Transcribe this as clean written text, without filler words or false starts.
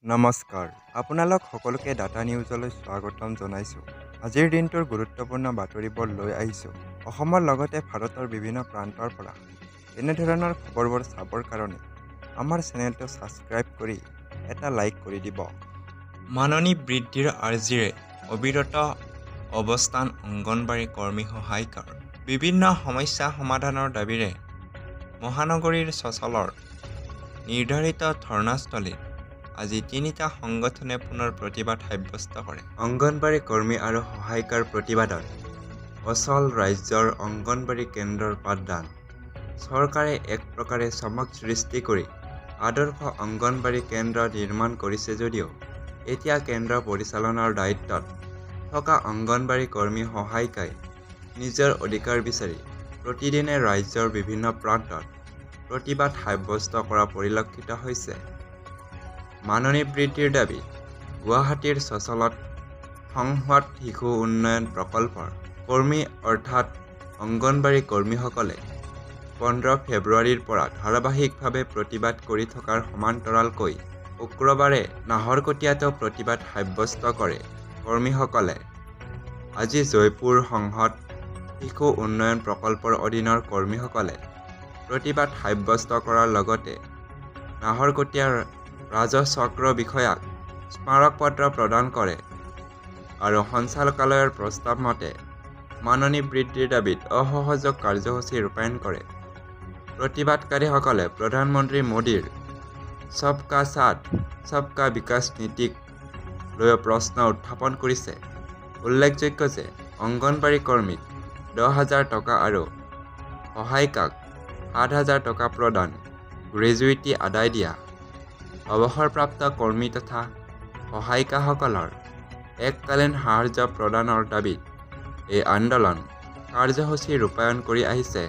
নমস্কাৰ, আপোনালোক সকলোকে ডাটা নিউজলৈ স্বাগতম জনাইছোঁ। আজিৰ দিনটোৰ গুৰুত্বপূৰ্ণ বাতৰিবোৰ লৈ আহিছোঁ। অসমৰ লগতে ভাৰতৰ বিভিন্ন প্ৰান্তৰ পৰা এনেধৰণৰ খবৰবোৰ চাবৰ কাৰণে আমাৰ চেনেলটো ছাবস্ক্ৰাইব কৰি এটা লাইক কৰি দিব। মাননী বৃদ্ধিৰ আৰ্জিৰে অবিৰত অৱস্থান অংগনবাড়ী কৰ্মী সহায়িকাৰ বিভিন্ন সমস্যা সমাধানৰ দাবীৰে মহানগৰীৰ চচলৰ নিৰ্ধাৰিত ধৰ্ণাস্থলীত আজি তিনিটা সংগঠনে পুনৰ প্ৰতিবাদ সাব্যস্ত কৰে। অংগনবাড়ী কৰ্মী আৰু সহায়িকাৰ প্ৰতিবাদত অচল ৰাজ্যৰ অংগনবাড়ী কেন্দ্ৰৰ পাঠদান। চৰকাৰে এক প্ৰকাৰে চমক সৃষ্টি কৰি আদৰ্শ অংগনবাড়ী কেন্দ্ৰ নিৰ্মাণ কৰিছে যদিও এতিয়া কেন্দ্ৰ পৰিচালনাৰ দায়িত্বত থকা অংগনবাড়ী কৰ্মী সহায়িকাই নিজৰ অধিকাৰ বিচাৰি প্ৰতিদিনে ৰাজ্যৰ বিভিন্ন প্ৰান্তত প্ৰতিবাদ সাব্যস্ত কৰা পৰিলক্ষিত হৈছে। মাননী বৃদ্ধিৰ দাবীত গুৱাহাটীৰ চচলত সংহত শিশু উন্নয়ন প্ৰকল্পৰ কৰ্মী অৰ্থাৎ অংগনবাড়ী কৰ্মীসকলে 15 ফেব্ৰুৱাৰীৰ পৰা ধাৰাবাহিকভাৱে প্ৰতিবাদ কৰি থকাৰ সমান্তৰালকৈ শুক্ৰবাৰে নাহৰকটীয়াতো প্ৰতিবাদ সাব্যস্ত কৰে কৰ্মীসকলে। আজি জয়পুৰ সংহত শিশু উন্নয়ন প্ৰকল্পৰ অধীনৰ কৰ্মীসকলে প্ৰতিবাদ সাব্যস্ত কৰাৰ লগতে নাহৰকটীয়াৰ ৰাজহ চক্ৰ বিষয়াক স্মাৰক পত্ৰ প্ৰদান কৰে আৰু সঞ্চালকালয়ৰ প্ৰস্তাৱ মতে মাননী বৃদ্ধিৰ দাবীত অসহযোগ কাৰ্যসূচী ৰূপায়ণ কৰে। প্ৰতিবাদকাৰীসকলে প্ৰধানমন্ত্ৰী মোদীৰ সবকা সাথ সবকা বিকাশ নীতিক লৈ প্ৰশ্ন উত্থাপন কৰিছে। উল্লেখযোগ্য যে অংগনবাড়ী কৰ্মীক 10,000 টকা আৰু সহায়িকাক 7,000 টকা প্ৰদান, গ্ৰেজুইটি আদায় দিয়া, অৱসৰপ্ৰাপ্ত কৰ্মী তথা সহায়িকাসকলৰ এককালীন সাহায্য প্ৰদানৰ দাবীত এই আন্দোলন কাৰ্যসূচী ৰূপায়ণ কৰি আহিছে।